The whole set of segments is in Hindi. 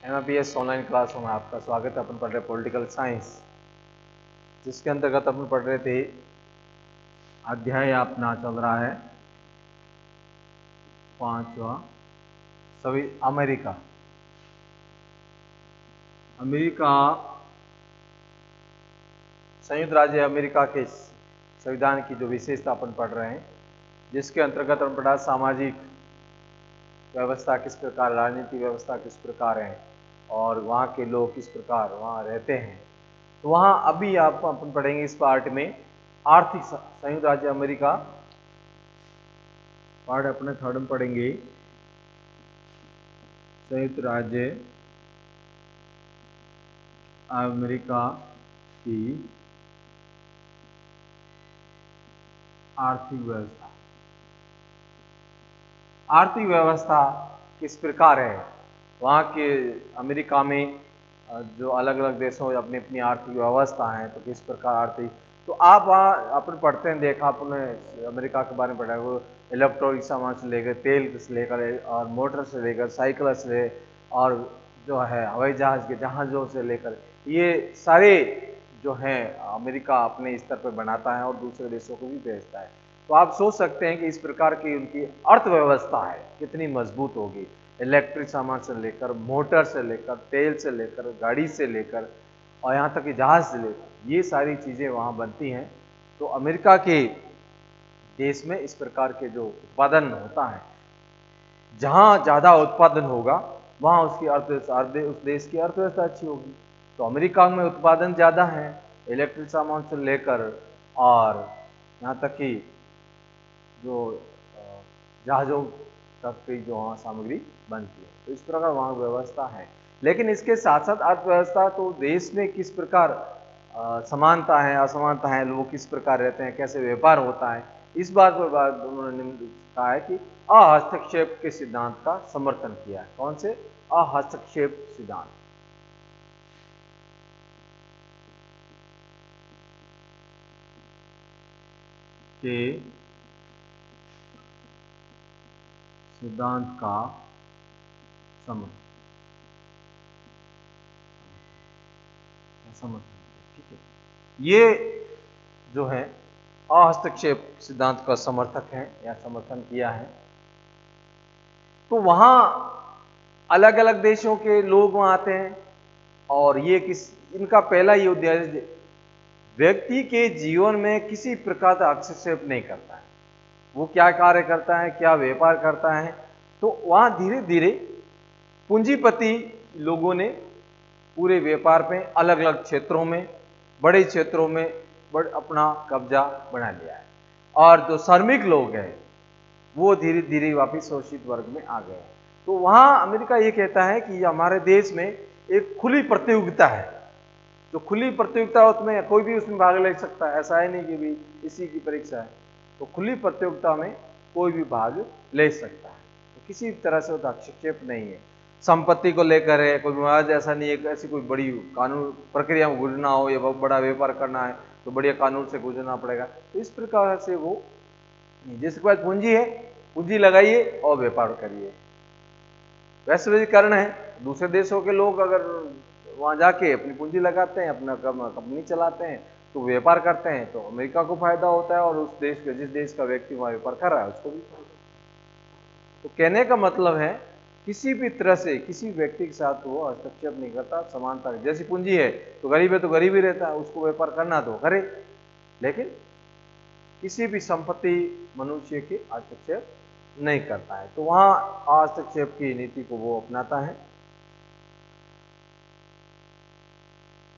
MIPS ऑनलाइन क्लासों में आपका स्वागत है। अपन पढ़ रहे पॉलिटिकल साइंस, जिसके अंतर्गत अपन पढ़ रहे थे अध्याय अपना चल रहा है 5वां सभी अमेरिका संयुक्त राज्य अमेरिका के संविधान की जो विशेषता अपन पढ़ रहे हैं, जिसके अंतर्गत अपन पढ़ा सामाजिक व्यवस्था किस प्रकार, राजनीतिक व्यवस्था किस प्रकार है और वहाँ के लोग किस प्रकार वहाँ रहते हैं। तो वहाँ अभी आप अपन पढ़ेंगे इस पार्ट में आर्थिक संयुक्त राज्य अमेरिका पार्ट अपने थर्ड में पढ़ेंगे संयुक्त राज्य अमेरिका की आर्थिक व्यवस्था किस प्रकार है। वहाँ के अमेरिका में जो अलग अलग देशों में अपनी अपनी आर्थिक व्यवस्था है, तो किस प्रकार आर्थिक, तो आप वहाँ अपन पढ़ते हैं, देखा आपने अमेरिका के बारे में पढ़ा है, वो इलेक्ट्रॉनिक सामान से लेकर तेल से लेकर और मोटर से लेकर साइकिल से और जो है हवाई जहाज के जहाज़ों से लेकर ये सारे जो हैं अमेरिका अपने स्तर पर बनाता है और दूसरे देशों को भी भेजता है। तो आप सोच सकते हैं कि इस प्रकार की उनकी अर्थव्यवस्था है कितनी मजबूत होगी। इलेक्ट्रिक सामान से लेकर मोटर से लेकर तेल से लेकर गाड़ी से लेकर और यहाँ तक कि जहाज से लेकर ये सारी चीज़ें वहाँ बनती हैं। तो अमेरिका के देश में इस प्रकार के जो उत्पादन होता है, जहाँ ज़्यादा उत्पादन होगा वहाँ उसकी अर्थव्यवस्था, उस देश की अर्थव्यवस्था अच्छी होगी। तो अमेरिका में उत्पादन ज़्यादा है इलेक्ट्रिक सामान से लेकर और यहाँ तक कि जो जहाज़ों तक की जो वहाँ सामग्री बनती है। तो इस प्रकार वहाँ व्यवस्था है। लेकिन इसके साथ साथ अर्थव्यवस्था, तो देश में किस प्रकार समानता है असमानता है, लोग किस प्रकार रहते हैं, कैसे व्यापार होता है, इस बात पर उन्होंने कहा है कि अहस्तक्षेप के सिद्धांत का समर्थन किया है। कौन से? अहस्तक्षेप सिद्धांत के सिद्धांत का समर्थन, ठीक है। ये जो है अहस्तक्षेप सिद्धांत का समर्थक है या समर्थन किया है। तो वहां अलग अलग देशों के लोग वहां आते हैं और ये इनका पहला ये उद्देश्य व्यक्ति के जीवन में किसी प्रकार का हस्तक्षेप नहीं करता है। वो क्या कार्य करता है, क्या व्यापार करता है, तो वहां धीरे धीरे पूंजीपति लोगों ने पूरे व्यापार पे अलग अलग क्षेत्रों में, बड़े क्षेत्रों में अपना कब्जा बना लिया है और जो श्रमिक लोग हैं वो धीरे धीरे वापिस शोषित वर्ग में आ गए हैं। तो वहां अमेरिका ये कहता है कि हमारे देश में एक खुली प्रतियोगिता है। जो खुली प्रतियोगिता है उसमें कोई भी उसमें भाग ले सकता है, ऐसा है नहीं कि भी इसी की परीक्षा है। तो खुली प्रतियोगिता में कोई भी भाग ले सकता है, तो किसी तरह से हस्तक्षेप नहीं है। संपत्ति को लेकर है कोई विवाद, ऐसा नहीं है कि ऐसी कोई बड़ी कानून प्रक्रिया में गुजरना हो या बहुत बड़ा व्यापार करना है तो बढ़िया कानून से गुजरना पड़ेगा। तो इस प्रकार से वो जिसके पास पूंजी है पूंजी लगाइए और व्यापार करिए। वैश्वीकरण है, दूसरे देशों के लोग अगर वहां जाके अपनी पूंजी लगाते हैं, अपना कंपनी चलाते हैं, तो व्यापार करते हैं, तो अमेरिका को फायदा होता है और उस देश के जिस देश का व्यक्ति वहां व्यापार कर रहा है उसको भी फायदा। तो कहने का मतलब है किसी भी तरह से किसी व्यक्ति के साथ वो हस्तक्षेप नहीं करता। समानता, जैसी पूंजी है तो गरीब है तो गरीब ही रहता है, उसको व्यापार करना तो करे, लेकिन किसी भी संपत्ति मनुष्य के हस्तक्षेप नहीं करता है। तो वहां हस्तक्षेप की नीति को वो अपनाता है।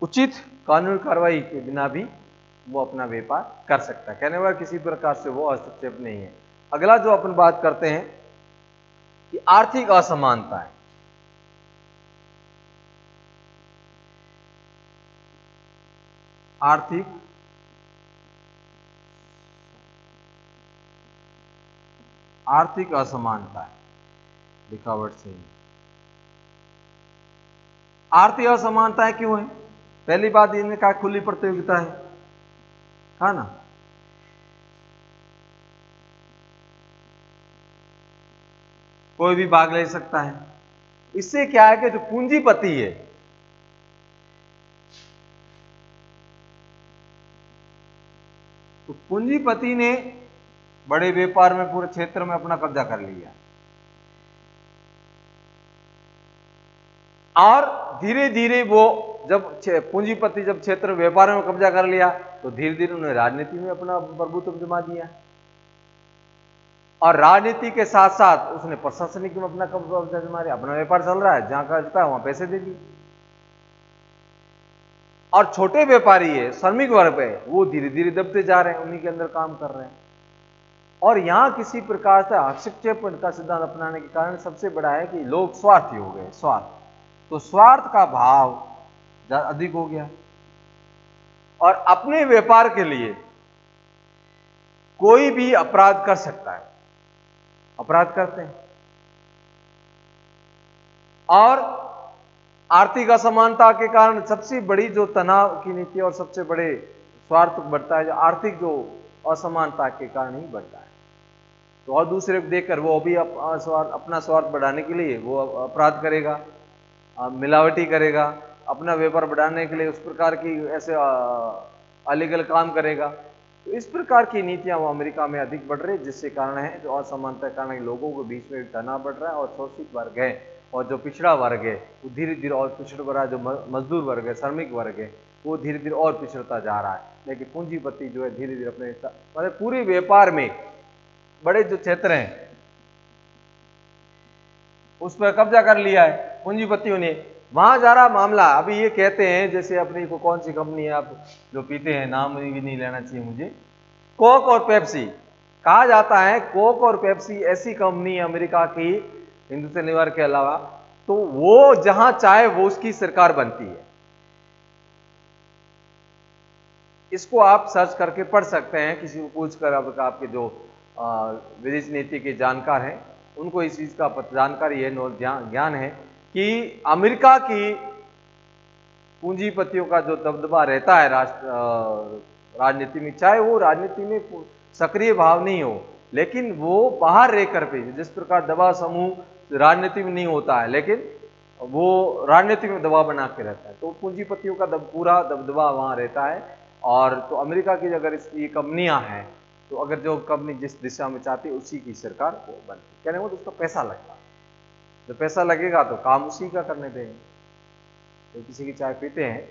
उचित कानूनी कार्रवाई के बिना भी वो अपना व्यापार कर सकता है। कहने वाला किसी प्रकार से वो हस्तक्षेप नहीं है। अगला जो अपन बात करते हैं कि आर्थिक असमानता है। आर्थिक असमानता है, लिखावट से ही आर्थिक असमानता है। क्यों है? पहली बात इन्होंने कहा खुली प्रतियोगिता है ना। कोई भी भाग ले सकता है, इससे क्या है कि जो पूंजीपति है, तो पूंजीपति ने बड़े व्यापार में पूरे क्षेत्र में अपना कब्जा कर लिया और धीरे धीरे वो जब पूंजीपति जब क्षेत्र व्यापार में कब्जा कर लिया तो धीरे धीरे उन्होंने राजनीति में अपना प्रभुत्व जमा दिया और राजनीति के साथ साथ उसने प्रशासनिक में अपना कब्जा जमा लिया। अपना व्यापार चल रहा है, जहां करता है वहां पैसे दे दिए और छोटे व्यापारी है, श्रमिक वर्ग है, वो धीरे धीरे दबते जा रहे हैं, उन्हीं के अंदर काम कर रहे हैं। और यहां किसी प्रकार से हस्तक्षेप का सिद्धांत अपनाने के कारण सबसे बड़ा है कि लोग स्वार्थी हो गए। स्वार्थ, तो स्वार्थ का भाव अधिक हो गया और अपने व्यापार के लिए कोई भी अपराध कर सकता है, अपराध करते हैं। और आर्थिक असमानता के कारण सबसे बड़ी जो तनाव की नीति और सबसे बड़े स्वार्थ बढ़ता है, जो आर्थिक जो असमानता के कारण ही बढ़ता है। तो और दूसरे को देखकर वो भी अपना स्वार्थ बढ़ाने के लिए वो अपराध करेगा, मिलावटी करेगा, अपना व्यापार बढ़ाने के लिए उस प्रकार की ऐसे अलीगल काम करेगा। तो इस प्रकार की नीतियां वो अमेरिका में अधिक बढ़ रही, जिससे कारण है जो असमानता के कारण लोगों के बीच में तनाव बढ़ रहा है और शोषित वर्ग है और जो पिछड़ा वर्ग है वो धीरे धीरे और पिछड़ रहा है, जो मजदूर वर्ग है, श्रमिक वर्ग है, वो धीरे धीरे और पिछड़ता जा रहा है। लेकिन पूंजीपति जो है धीरे धीरे अपने मतलब पूरे व्यापार में बड़े जो क्षेत्र हैं उस पर कब्जा कर लिया है पूंजीपतियों ने। वहां जा रहा मामला, अभी ये कहते हैं जैसे अपनी को कौन सी कंपनी है आप जो पीते हैं, नाम भी नहीं लेना चाहिए मुझे, कोक और पेप्सी, कहा जाता है कोक और पेप्सी ऐसी कंपनी है अमेरिका की हिंदुस्तान लीवर के अलावा, तो वो जहां चाहे वो उसकी सरकार बनती है। इसको आप सर्च करके पढ़ सकते हैं, किसी को पूछकर आपके जो विदेश नीति के जानकार हैं उनको इस चीज का जानकारी है, ज्ञान है कि अमेरिका की पूंजीपतियों का जो दबदबा रहता है राजनीति में, चाहे वो राजनीति में सक्रिय भाव नहीं हो, लेकिन वो बाहर रहकर पे जिस प्रकार दबाव समूह राजनीति में नहीं होता है, लेकिन वो राजनीति में दबाव बना के रहता है, तो पूंजीपतियों का पूरा दबदबा वहां रहता है। और तो अमेरिका की अगर ये कंपनियां हैं तो अगर जो कंपनी जिस दिशा में चाहती है उसी की सरकार वो बनती, कहने को तो उसका पैसा लगता है, जब पैसा लगेगा तो काम उसी का करने देंगे। तो किसी की चाय पीते हैं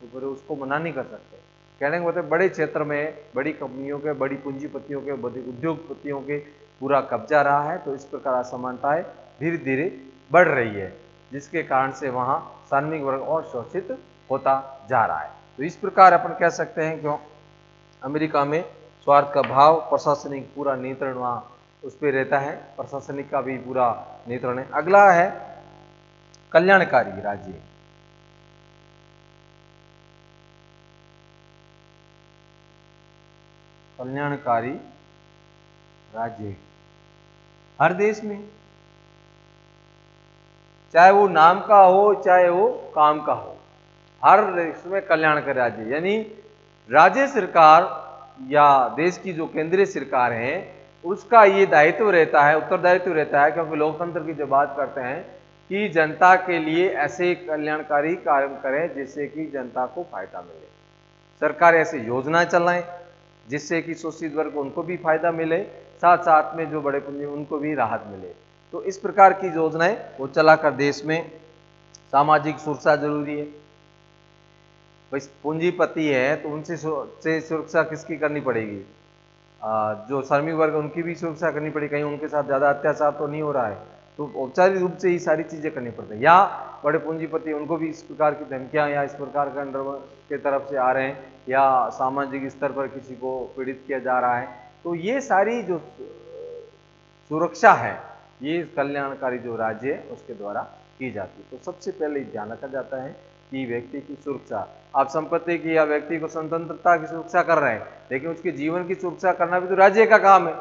तो फिर उसको मना नहीं कर सकते। कहने को मतलब बड़े क्षेत्र में बड़ी कंपनियों के, बड़ी पूंजीपतियों के, बड़े उद्योगपतियों के पूरा कब्जा रहा है। तो इस प्रकार असमानताएं धीरे धीरे बढ़ रही है, जिसके कारण से वहां श्रमिक वर्ग और शोषित होता जा रहा है। तो इस प्रकार अपन कह सकते हैं कि अमेरिका में स्वार्थ का भाव, प्रशासनिक पूरा नियंत्रण वहां उस पर रहता है, प्रशासनिक का भी पूरा नियंत्रण है। अगला है कल्याणकारी राज्य। कल्याणकारी राज्य हर देश में, चाहे वो नाम का हो चाहे वो काम का हो, हर देश में कल्याणकारी राज्य, यानी राज्य सरकार या देश की जो केंद्रीय सरकार है उसका ये दायित्व रहता है, उत्तरदायित्व रहता है, क्योंकि लोकतंत्र की जो बात करते हैं कि जनता के लिए ऐसे कल्याणकारी कार्य करें जिससे कि जनता को फायदा मिले। सरकार ऐसे योजनाएं चलाएं जिससे कि शोषित वर्ग उनको भी फायदा मिले, साथ साथ में जो बड़े पूंजी उनको भी राहत मिले। तो इस प्रकार की योजनाएं वो चलाकर देश में सामाजिक सुरक्षा जरूरी है। भाई पूंजीपति है तो उनसे सुरक्षा किसकी करनी पड़ेगी? जो श्रमिक वर्ग उनकी भी सुरक्षा करनी पड़ेगी, कहीं उनके साथ ज्यादा अत्याचार तो नहीं हो रहा है, तो औपचारिक रूप से ही सारी चीजें करनी पड़ती है। या बड़े पूंजीपति उनको भी इस प्रकार की धमकियां या इस प्रकार के अंडर के तरफ से आ रहे हैं या सामाजिक स्तर पर किसी को पीड़ित किया जा रहा है, तो ये सारी जो सुरक्षा है ये कल्याणकारी जो राज्य है उसके द्वारा की जाती है। तो सबसे पहले ध्यान रखा जाता है कि व्यक्ति की सुरक्षा, आप संपत्ति की या व्यक्ति को स्वतंत्रता की सुरक्षा कर रहे हैं, लेकिन उसके जीवन की सुरक्षा करना भी तो राज्य का काम है।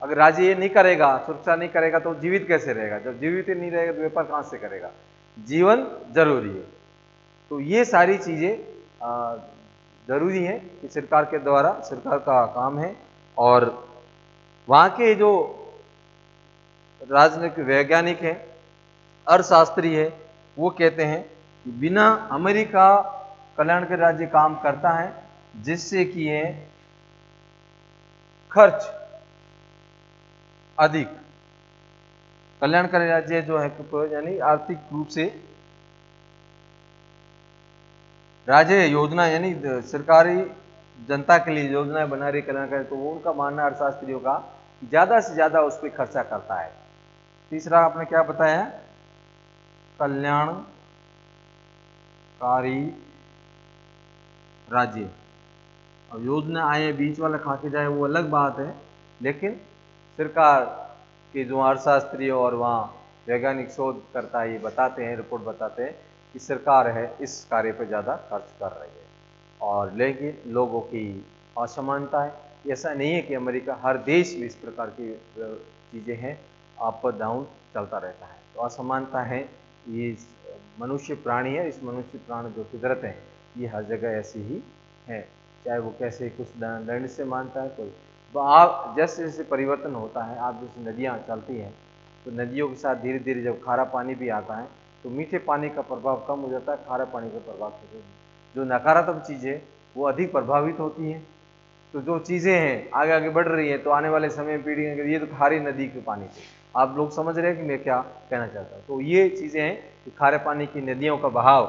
अगर राज्य ये नहीं करेगा, सुरक्षा नहीं करेगा तो जीवित कैसे रहेगा? जब जीवित ही नहीं रहेगा तो व्यापार कहां से करेगा? जीवन जरूरी है। तो ये सारी चीजें जरूरी है कि सरकार के द्वारा, सरकार का काम है। और वहां के जो राजनीतिक वैज्ञानिक हैं अर्थशास्त्री है वो कहते हैं कि बिना अमेरिका कल्याणकारी राज्य काम करता है जिससे कि ये खर्च अधिक, कल्याणकारी राज्य जो है यानी आर्थिक रूप से राज्य योजना यानी सरकारी जनता के लिए योजनाएं बना रही कल्याणकारी, तो वो उनका मानना अर्थशास्त्रियों का ज्यादा से ज्यादा उस पर खर्चा करता है। तीसरा आपने क्या बताया, कल्याणकारी राज्य। अब योजना आए बीच वाला खा के जाए वो अलग बात है, लेकिन सरकार के जो अर्थशास्त्री और वहाँ वैज्ञानिक शोधकर्ता ये बताते हैं, रिपोर्ट बताते हैं कि सरकार है इस कार्य पर ज़्यादा खर्च कर रही है। और लेकिन लोगों की असमानता है। ऐसा नहीं है कि अमेरिका, हर देश में इस प्रकार की चीज़ें हैं, अप डाउन चलता रहता है। तो असमानता है, ये मनुष्य प्राणी है, इस मनुष्य प्राण जो फितरत है ये हर जगह ऐसी ही है, चाहे वो कैसे कुछ दंड से मानता है कोई। आप जैसे जैसे परिवर्तन होता है, आप जैसे नदियाँ चलती हैं तो नदियों के साथ धीरे धीरे जब खारा पानी भी आता है तो मीठे पानी का प्रभाव कम हो जाता है, खारा पानी का प्रभाव जो नकारात्मक चीज़ें वो अधिक प्रभावित होती हैं। तो जो चीज़ें हैं आगे आगे बढ़ रही है, तो आने वाले समय में पीढ़ी ये तो खारी नदी के पानी से, आप लोग समझ रहे हैं कि मैं क्या कहना चाहता हूँ। तो ये चीज़ें हैं कि खारे पानी की नदियों का बहाव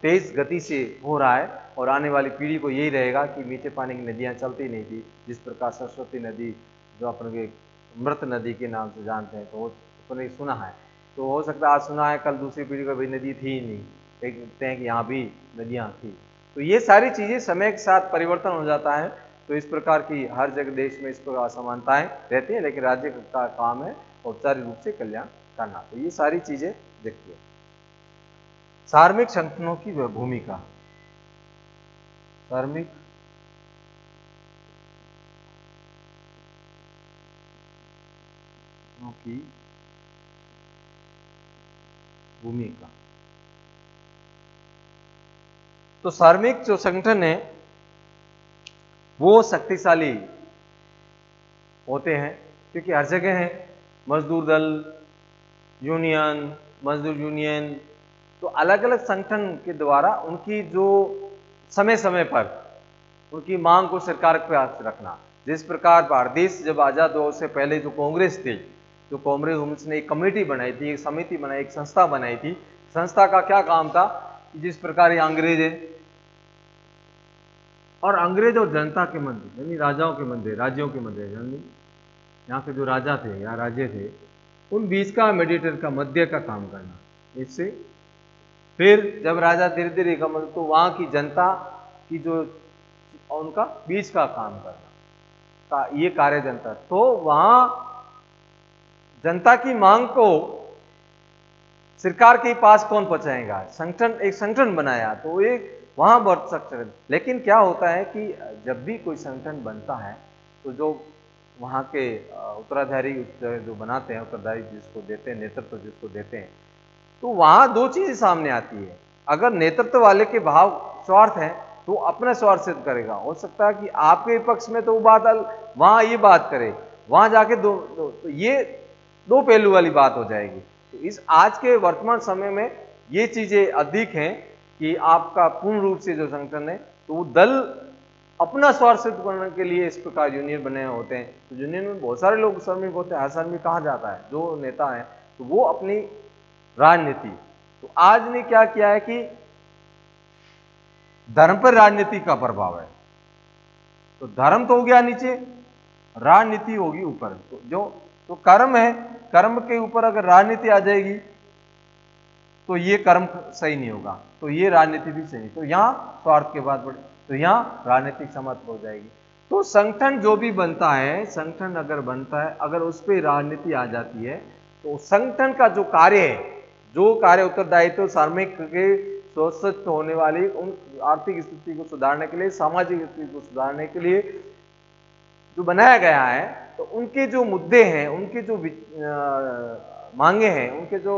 तेज गति से हो रहा है और आने वाली पीढ़ी को यही रहेगा कि मीठे पानी की नदियाँ चलती नहीं थी। जिस प्रकार सरस्वती नदी जो अपन मृत नदी के नाम से जानते हैं, तो अपने सुना है, तो हो सकता है आज सुना है, कल दूसरी पीढ़ी को भाई नदी थी ही नहीं, देखते हैं कि यहाँ भी नदियाँ थी। तो ये सारी चीज़ें समय के साथ परिवर्तन हो जाता है। तो इस प्रकार की हर जगह देश में इस प्रकार असमानताएं रहती हैं, लेकिन राज्य का काम है औपचारिक रूप से कल्याण करना। तो ये सारी चीजें देखिए। सार्वजनिक संगठनों की भूमिका, सार्वजनिक की भूमिका, तो सार्वजनिक जो संगठन है वो शक्तिशाली होते हैं क्योंकि हर जगह है मजदूर दल, यूनियन, मजदूर यूनियन, तो अलग अलग संगठन के द्वारा उनकी जो समय समय पर उनकी मांग को सरकार के पास रखना। जिस प्रकार भारत देश जब आजाद हुआ उससे पहले जो कांग्रेस थी, जो कांग्रेस ने एक कमेटी बनाई थी, एक समिति बनाई, एक संस्था बनाई थी। संस्था का क्या काम था कि जिस प्रकार ये अंग्रेज है और अंग्रेज और जनता के मध्य यानी राजाओं के मध्य, राज्यों के मध्य, यानी यहाँ के जो राजा थे या राज्य थे उन बीच का मेडिएटर का, मध्य का काम करना। इससे फिर जब राजा धीरे धीरे का मतलब तो वहां की जनता की जो उनका बीच का काम करना का ये कार्य जनता, तो वहां जनता की मांग को सरकार के पास कौन पहुंचाएगा, संगठन, एक संगठन बनाया तो एक वहां बढ़ सकते हैं। लेकिन क्या होता है कि जब भी कोई संगठन बनता है तो जो वहां के उत्तराधारी जो बनाते हैं, उत्तराधारी जिसको देते हैं, नेतृत्व जिसको देते हैं, तो वहां दो चीजें सामने आती है। अगर नेतृत्व वाले के भाव स्वार्थ है तो अपना स्वार्थ सिद्ध करेगा। हो सकता है कि आपके पक्ष में तो वो बात वहां ये बात करे, वहां जाके तो ये दो पहलू वाली बात हो जाएगी। तो इस आज के वर्तमान समय में ये चीजें अधिक हैं कि आपका पूर्ण रूप से जो संगठन है तो वो दल अपना स्वार्थ सिद्ध करने के लिए इस प्रकार यूनियन बने होते हैं। तो यूनियन में बहुत सारे लोग श्रमिक होते हैं, हर श्रमिक कहा जाता है जो नेता है तो वो अपनी राजनीति, तो आज ने क्या किया है कि धर्म पर राजनीति का प्रभाव है। तो धर्म तो हो गया नीचे, राजनीति होगी ऊपर। तो जो तो कर्म है, कर्म के ऊपर अगर राजनीति आ जाएगी तो ये कर्म सही नहीं होगा, तो ये राजनीति भी सही नहीं। तो यहां स्वार्थ के बाद बढ़े तो यहां राजनीतिक समाप्त हो जाएगी। तो संगठन जो भी बनता है, संगठन अगर बनता है, अगर उस पर राजनीति आ जाती है तो संगठन का जो कार्य है, जो कार्य उत्तरदायित्व सार्वजनिक के स्वस्थ होने वाली उन आर्थिक स्थिति को सुधारने के लिए, सामाजिक स्थिति को सुधारने के लिए जो बनाया गया है, तो उनके जो मुद्दे हैं, उनके जो मांगे हैं, उनके जो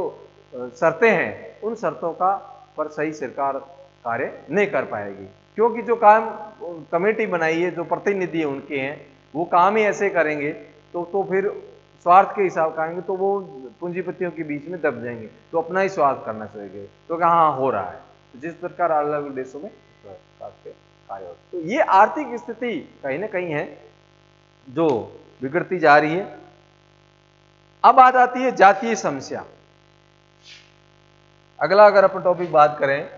शर्तें हैं, उन शर्तों का पर सही सरकार कार्य नहीं कर पाएगी। क्योंकि जो काम कमेटी बनाई है, जो प्रतिनिधि उनके हैं, वो काम ही ऐसे करेंगे तो फिर स्वार्थ के हिसाब करेंगे तो वो पूंजीपतियों के बीच में दब जाएंगे, तो अपना ही स्वार्थ करना चाहिए, तो हाँ हो रहा है। तो जिस प्रकार अलग अलग देशों में कार्य होता है, तो ये आर्थिक स्थिति कहीं ना कहीं है जो बिगड़ती जा रही है। अब आ जाती है जातीय समस्या। अगला अगर अपन टॉपिक बात करें,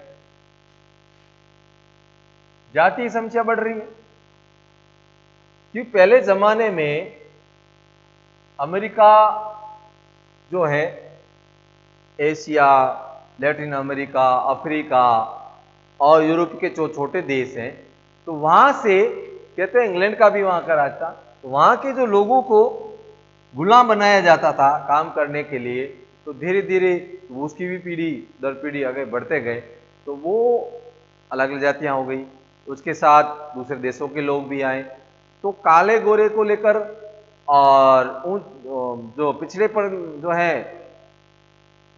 जातीय समस्या बढ़ रही है क्योंकि पहले जमाने में अमेरिका जो है, एशिया, लैटिन अमेरिका, अफ्रीका और यूरोप के जो छोटे देश हैं, तो वहां से कहते हैं इंग्लैंड का भी वहां का राज था, तो वहां के जो लोगों को गुलाम बनाया जाता था काम करने के लिए, तो धीरे धीरे उसकी भी पीढ़ी दर पीढ़ी आगे बढ़ते गए, तो वो अलग अलग जातियां हो गई। उसके साथ दूसरे देशों के लोग भी आए, तो काले गोरे को लेकर और जो पिछड़े पर जो है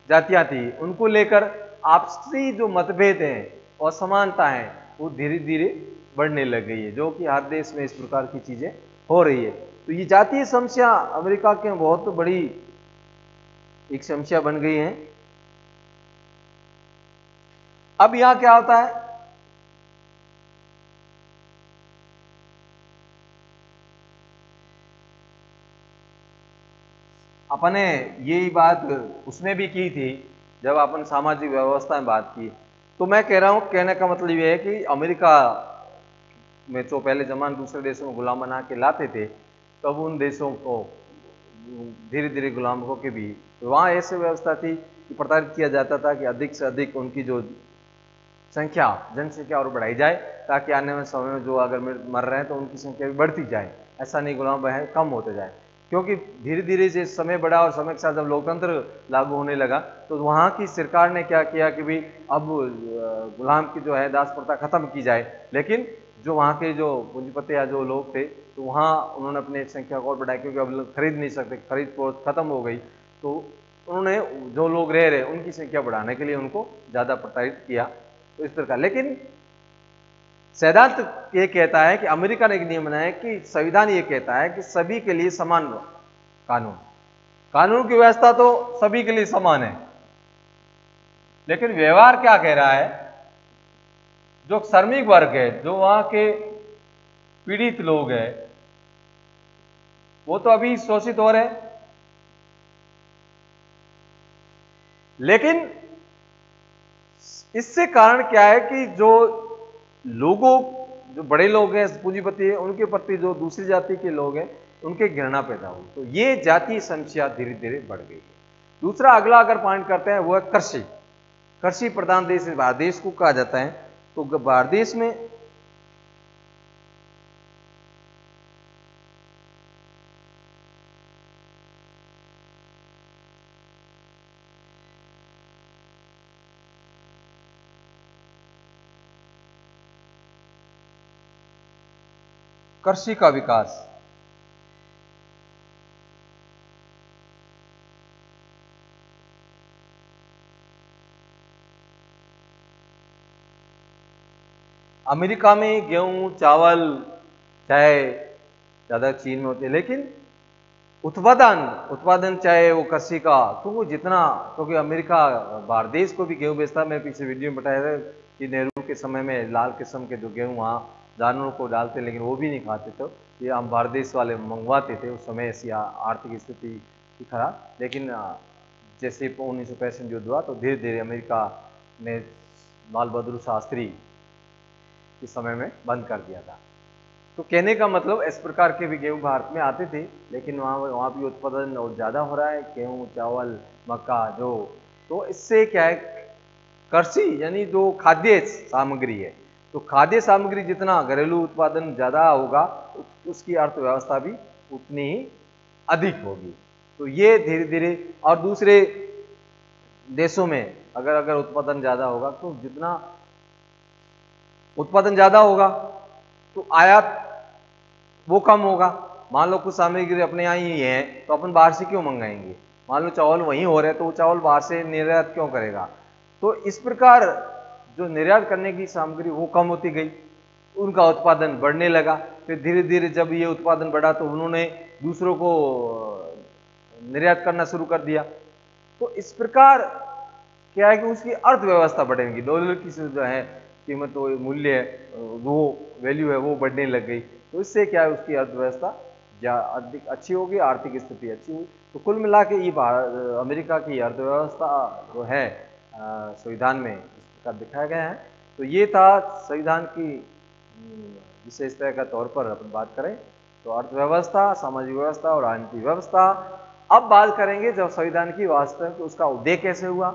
जातियां थी उनको लेकर आपसी जो मतभेद हैं और समानता है वो धीरे धीरे बढ़ने लग गई है, जो कि हर देश में इस प्रकार की चीजें हो रही है। तो ये जातीय समस्या अमेरिका के बहुत बड़ी एक समस्या बन गई है। अब यहां क्या होता है, अपने यही बात उसमें भी की थी जब अपन सामाजिक व्यवस्था में बात की, तो मैं कह रहा हूं, कहने का मतलब यह है कि अमेरिका में जो पहले जमाने दूसरे देशों में गुलाम बना के लाते थे, तब उन देशों को धीरे धीरे गुलाम होकर भी तो वहां ऐसी व्यवस्था थी कि प्रताड़ित किया जाता था कि अधिक से अधिक उनकी जो जनसंख्या और बढ़ाई जाए, ताकि आने वाले समय में जो अगर मर रहे हैं तो उनकी संख्या भी बढ़ती जाए, ऐसा नहीं गुलाम है कम होते जाए। क्योंकि धीरे धीरे से समय बढ़ा और समय के साथ जब लोकतंत्र लागू होने लगा, तो वहां की सरकार ने क्या किया कि भाई अब गुलाम की जो है दास प्रथा खत्म की जाए। लेकिन जो वहाँ के जो पूंजीपति या जो लोग थे, तो वहाँ उन्होंने अपनी संख्या को और बढ़ाई, क्योंकि अब लोग खरीद नहीं सकते, खरीद फरोख्त खत्म हो गई, तो उन्होंने जो लोग रह रहे उनकी संख्या बढ़ाने के लिए उनको ज्यादा प्रताड़ित किया। तो इस प्रकार, लेकिन सिद्धांत ये कहता है कि अमेरिका ने एक नियम बनाया कि संविधान ये कहता है कि सभी के लिए समान कानून, कानून की व्यवस्था तो सभी के लिए समान है, लेकिन व्यवहार क्या कह रहा है, जो श्रमिक वर्ग है, जो वहां के पीड़ित लोग हैं, वो तो अभी शोषित हो रहे हैं, लेकिन इससे कारण क्या है कि जो लोगों, जो बड़े लोग हैं, पूंजीपति हैं, उनके प्रति जो दूसरी जाति के लोग हैं उनके घृणा पैदा हुई, तो ये जातीय समस्या धीरे धीरे बढ़ गई है। दूसरा अगला अगर पॉइंट करते हैं वो है कृषि। कृषि प्रधान देश भारत देश को कहा जाता है, तो भारत देश में कृषि का विकास, अमेरिका में गेहूं, चावल, चाय ज्यादा चीन में होते हैं, लेकिन उत्पादन चाहे वो कृषि का, क्योंकि क्योंकि अमेरिका भारत देश को भी गेहूं बेचता है। मैं पीछे वीडियो में बताया था कि नेहरू के समय में लाल किस्म के जो गेहूं वहाँ जानवरों को डालते, लेकिन वो भी नहीं खाते, तो ये हम भारत देश वाले मंगवाते थे। उस समय ऐसी आर्थिक स्थिति थी खराब, लेकिन जैसे 1965 युद्ध हुआ तो धीरे धीरे अमेरिका ने लाल बहादुर शास्त्री के समय में बंद कर दिया था। तो कहने का मतलब इस प्रकार के भी गेहूं भारत में आते थे, लेकिन वहाँ भी उत्पादन और ज़्यादा हो रहा है, गेहूं, चावल, मक्का जो, तो इससे क्या है, कृषि यानी जो खाद्य सामग्री है, तो खाद्य सामग्री जितना घरेलू उत्पादन ज़्यादा होगा उसकी अर्थव्यवस्था भी उतनी ही अधिक होगी। तो ये धीरे धीरे, और दूसरे देशों में अगर उत्पादन ज़्यादा होगा, तो जितना उत्पादन ज़्यादा होगा तो आयात वो कम होगा। मान लो कुछ सामग्री अपने यहाँ ही है, तो अपन बाहर से क्यों मंगाएंगे। मान लो चावल वहीं हो रहे हैं, तो वो चावल बाहर से निर्यात क्यों करेगा। तो इस प्रकार जो निर्यात करने की सामग्री वो कम होती गई, उनका उत्पादन बढ़ने लगा। फिर धीरे धीरे जब ये उत्पादन बढ़ा तो उन्होंने दूसरों को निर्यात करना शुरू कर दिया, तो इस प्रकार क्या है कि उसकी अर्थव्यवस्था बढ़ेगी, डॉलर की जो है कीमत, वो मूल्य है, वो वैल्यू है, वो बढ़ने लग गई। तो इससे क्या है, उसकी अर्थव्यवस्था अधिक अच्छी होगी, आर्थिक स्थिति अच्छी हुई। तो कुल मिला के ये अमेरिका की अर्थव्यवस्था जो है संविधान में इस प्रकार दिखाया गया है। तो ये था संविधान की विशेषता का तौर पर अपन बात करें तो अर्थव्यवस्था, सामाजिक व्यवस्था और राजनीतिक व्यवस्था। अब बात करेंगे जब संविधान की वास्तविक उसका उदय कैसे हुआ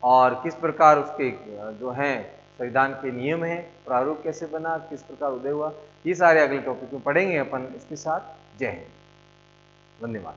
और किस प्रकार उसके जो हैं संविधान के नियम हैं, प्रारूप कैसे बना, किस प्रकार उदय हुआ, ये सारे अगले टॉपिक में पढ़ेंगे अपन इसके साथ। जय हिंद, धन्यवाद।